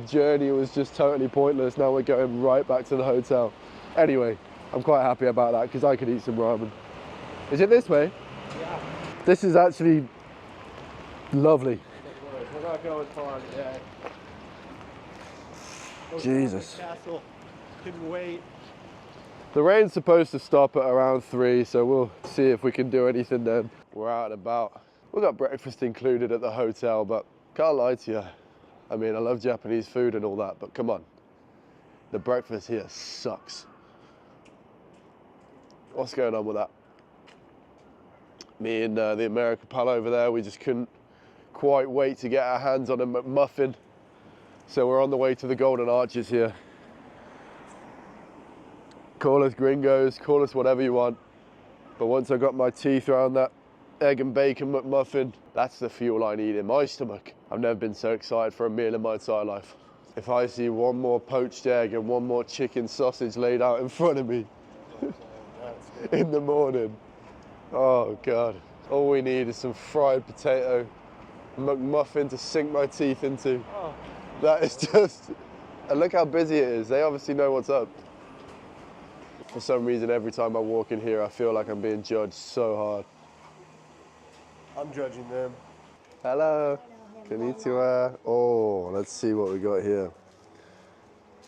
journey was just totally pointless. Now we're going right back to the hotel. Anyway, I'm quite happy about that because I could eat some ramen. Is it this way? Yeah. This is actually lovely. We're not going far today. Jesus. Castle can wait. The rain's supposed to stop at around 3, so we'll see if we can do anything then. We're out and about. We've got breakfast included at the hotel, but can't lie to you. I mean, I love Japanese food and all that, but come on. The breakfast here sucks. What's going on with that? Me and the American pal over there, we just couldn't quite wait to get our hands on a McMuffin. So we're on the way to the Golden Arches here. Call us gringos, call us whatever you want. But once I got my teeth around that egg and bacon McMuffin, that's the fuel I need in my stomach. I've never been so excited for a meal in my entire life. If I see one more poached egg and one more chicken sausage laid out in front of me in the morning, oh God. All we need is some fried potato McMuffin to sink my teeth into. Oh. That is just, and look how busy it is. They obviously know what's up. For some reason, every time I walk in here, I feel like I'm being judged so hard. I'm judging them. Hello. Konnichiwa. Oh, let's see what we got here.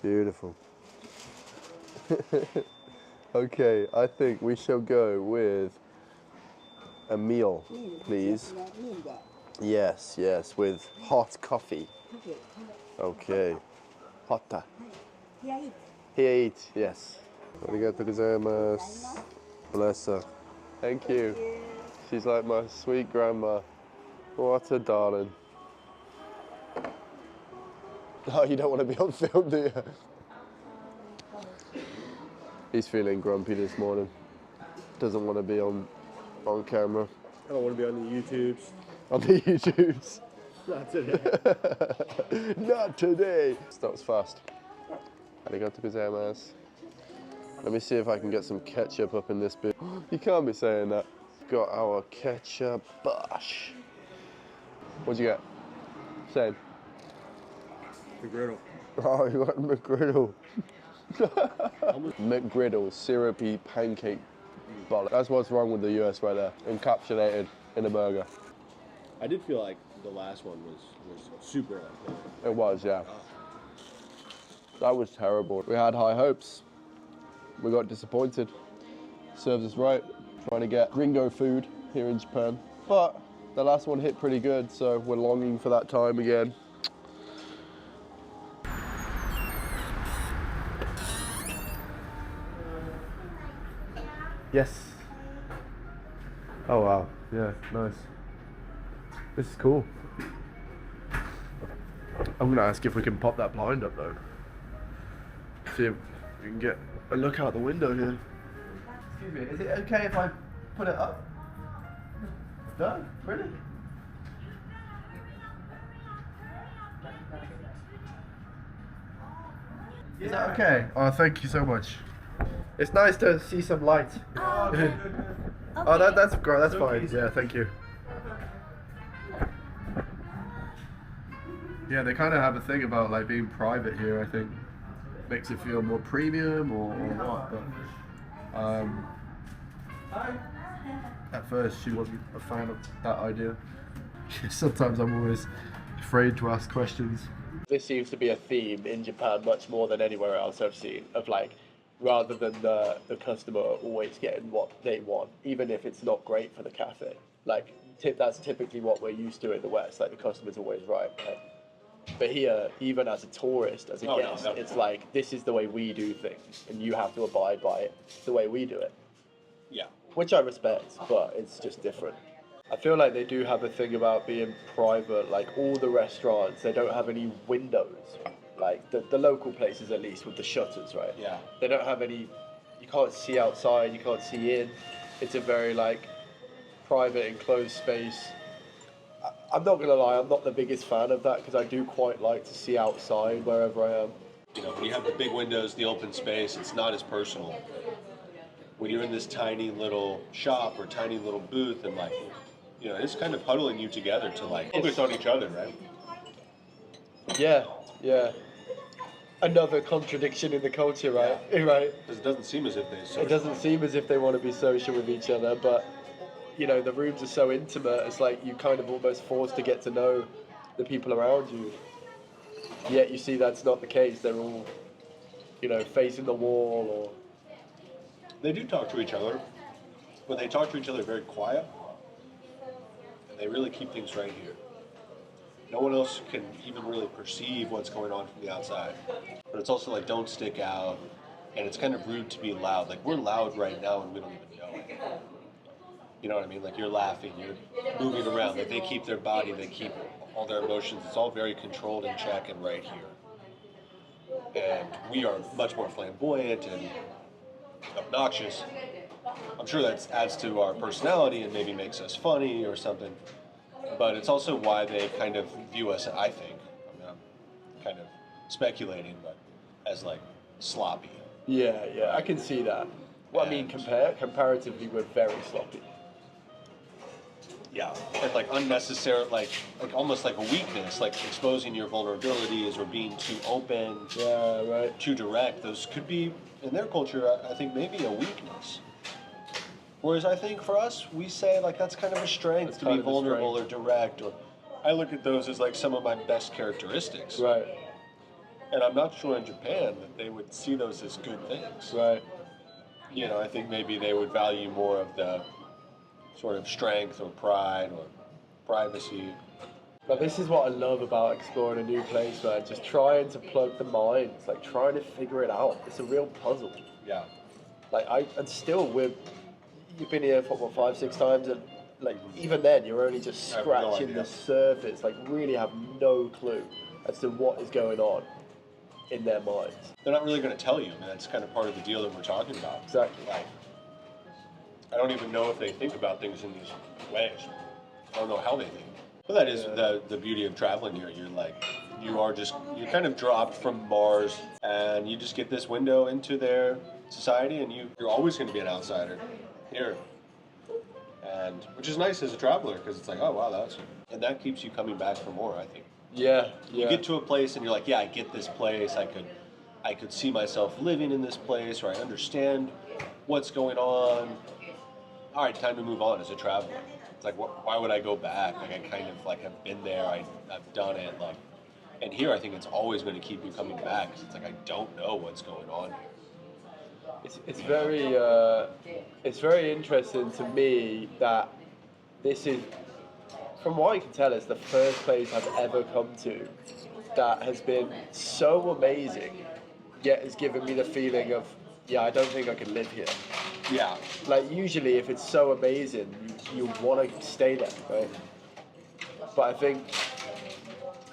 Beautiful. Okay, I think we shall go with a meal, please. Yes, yes, with hot coffee. Okay. Hotta. Here eat, yes. Arigatou gozaimasu. Bless her. Thank you. She's like my sweet grandma. What a darling. Oh, you don't want to be on film, do you? He's feeling grumpy this morning. Doesn't want to be on camera. I don't want to be on the YouTubes. On the YouTubes. Not today. Not today. Stops fast. Arigatou gozaimasu. Let me see if I can get some ketchup up in this bit. You can't be saying that. Got our ketchup bosh. What'd you get? Same. McGriddle. Oh, you got McGriddle. McGriddle, syrupy pancake bollock. That's what's wrong with the US right there. Encapsulated in a burger. I did feel like the last one was super authentic. It was, yeah. That was terrible. We had high hopes. We got disappointed. Serves us right. Trying to get gringo food here in Japan. But the last one hit pretty good, so we're longing for that time again. Yes. Oh wow. Yeah, nice. This is cool. I'm gonna ask if we can pop that blind up though. See if we can get a look out the window here. Excuse me, is it okay if I put it up? No? Really? Is that okay? Oh, thank you so much. It's nice to see some light. Oh, okay. Oh, that's great. That's fine. Yeah, thank you. Yeah, they kind of have a thing about like being private here. I think makes it feel more premium or what. But at first, she wasn't a fan of that idea. Sometimes I'm always afraid to ask questions. This seems to be a theme in Japan much more than anywhere else I've seen. Of like, rather than the customer always getting what they want, even if it's not great for the cafe. Like, that's typically what we're used to in the West. Like, the customer's always right. But here, even as a tourist, as a guest, it's like, this is the way we do things, and you have to abide by it the way we do it. Yeah. Which I respect, but it's just different. I feel like they do have a thing about being private. Like, all the restaurants, they don't have any windows. Like, the local places, at least, with the shutters, right? Yeah. They don't have any, you can't see outside, you can't see in. It's a very, like, private, enclosed space. I'm not going to lie, I'm not the biggest fan of that, because I do quite like to see outside wherever I am. You know, when you have the big windows, the open space, it's not as personal. When you're in this tiny little shop or tiny little booth and like, you know, it's kind of huddling you together to like focus on each other, right? Yeah, yeah. Another contradiction in the culture, right? Yeah. Right. Because it doesn't seem as if they social. It doesn't seem as if they want to be social with each other, but, you know, the rooms are so intimate, it's like you kind of almost forced to get to know the people around you. Yet you see that's not the case. They're all, you know, facing the wall or... They do talk to each other, but they talk to each other very quiet, and they really keep things right here. No one else can even really perceive what's going on from the outside. But it's also like, don't stick out, and it's kind of rude to be loud. Like, we're loud right now and we don't even know it. You know what I mean? Like, you're laughing, you're moving around. Like, they keep their body, they keep all their emotions. It's all very controlled in check and right here. And we are much more flamboyant and obnoxious. I'm sure that adds to our personality and maybe makes us funny or something. But it's also why they kind of view us, I think, I mean, I'm kind of speculating, but as like sloppy. Yeah, I can see that. Well, I mean, comparatively, we're very sloppy. Yeah, and like unnecessary, like almost like a weakness, like exposing your vulnerabilities or being too open, Yeah, right. too direct. Those could be, in their culture, I think maybe a weakness. Whereas I think for us, we say like that's kind of a strength to be vulnerable or direct. Or I look at those as like some of my best characteristics. Right. And I'm not sure in Japan that they would see those as good things. Right. You know, I think maybe they would value more of the sort of strength or pride or privacy. But this is what I love about exploring a new place, man. Just trying to plug the mind. It's like trying to figure it out. It's a real puzzle. Yeah. Like you've been here for what, 5-6 times, and like even then you're only just scratching the surface. Like really have no clue as to what is going on in their minds. They're not really going to tell you. I mean, that's kind of part of the deal that we're talking about. Exactly. Like, I don't even know if they think about things in these ways. I don't know how they think. But that is the beauty of traveling here. You're kind of dropped from Mars, and you just get this window into their society, and you're always going to be an outsider here. And which is nice as a traveler, because it's like, oh wow, and that keeps you coming back for more, I think. Yeah. You get to a place and you're like, yeah, I get this place. I could see myself living in this place, or I understand what's going on. All right, time to move on as a traveler. It's like, why would I go back? Like, I kind of like have been there. I've done it. Like, and here I think it's always going to keep you coming back. 'Cause it's like I don't know what's going on. It's very interesting to me that this is, from what I can tell, it's the first place I've ever come to that has been so amazing, yet has given me the feeling of, yeah, I don't think I can live here. Yeah. Like usually if it's so amazing, you want to stay there, right? But I think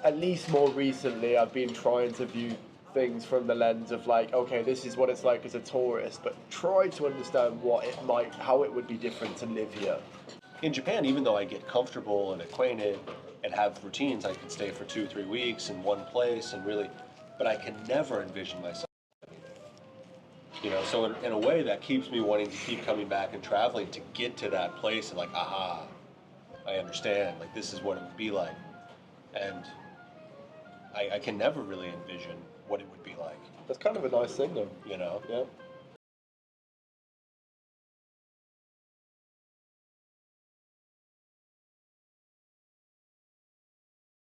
at least more recently I've been trying to view things from the lens of like, okay, this is what it's like as a tourist, but try to understand how it would be different to live here. In Japan, even though I get comfortable and acquainted and have routines, I can stay for 2-3 weeks in one place and really, but I can never envision myself. You know, so in a way that keeps me wanting to keep coming back and traveling to get to that place and like, aha, I understand, like this is what it would be like. And I can never really envision what it would be like. That's kind of a nice thing though. You know? Yeah.